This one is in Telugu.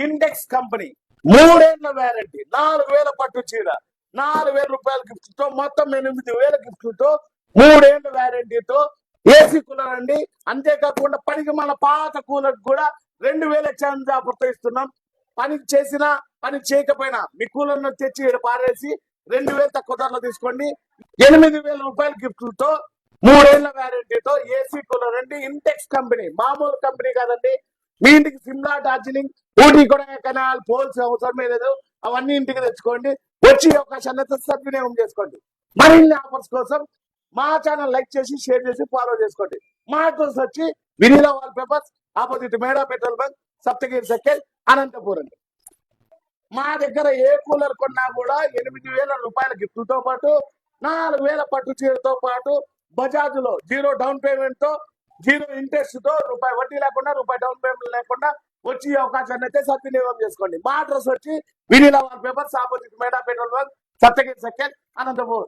ఇండెక్స్ కంపెనీ 3 ఏళ్ల వ్యారంటీ, 4000 పట్టు చీర, 4000 రూపాయల గిఫ్ట్ తో మొత్తం 8000 గిఫ్ట్ తో 3 ఏళ్ల వ్యారంటీతో ఏసీ కూలర్ అండి. అంతేకాకుండా పనికి మన పాత కూలర్ కూడా 2000 ఎక్స్చేంజ్ ఆఫర్ తో ఇస్తున్నాం. పని చేసినా పని చేయకపోయినా మీ కూలర్ ను తెచ్చి ఇక్కడ పారేసి 2000 తక్కువ ధరలో తీసుకోండి. 8000 రూపాయల గిఫ్ట్ తో 3 ఏళ్ల వ్యారంటీతో ఏసీ కూలర్ అండి. ఇంటెక్స్ కంపెనీ మామూలు కంపెనీ కాదండి. మీ ఇంటికి సిమ్లా, డార్జిలింగ్, ఊటీ కూడా కెనాల్ పోల్స్ అవసరమే లేదు. అవన్నీ ఇంటికి తెచ్చుకోండి. వచ్చే అవకాశాన్ని సద్వినియోగం చేసుకోండి. మరిన్ని ఆఫర్స్ కోసం మా ఛానల్ లైక్ చేసి, షేర్ చేసి, ఫాలో చేసుకోండి. మా అడ్రస్ వచ్చి Vineela wallpapers, opposite Meda petrol bunk, Saptagiri circle, Anantapur అండి. మా దగ్గర ఏ కూలర్ కొన్నా కూడా 8000 రూపాయల గిఫ్ట్ తో పాటు 4000 పట్టు చీరతో పాటు బజాజ్ లో 0 డౌన్ పేమెంట్ తో, 0 ఇంట్రెస్ట్ తో, రూపాయి వడ్డీ లేకుండా, రూపాయి డౌన్ పేమెంట్ లేకుండా వచ్చే అవకాశాన్ని అయితే సద్వినియోగం చేసుకోండి. మా అడ్రస్ వచ్చి Vineela wallpapers, opposite Meda petrol bunk, Saptagiri circle, Anantapuram.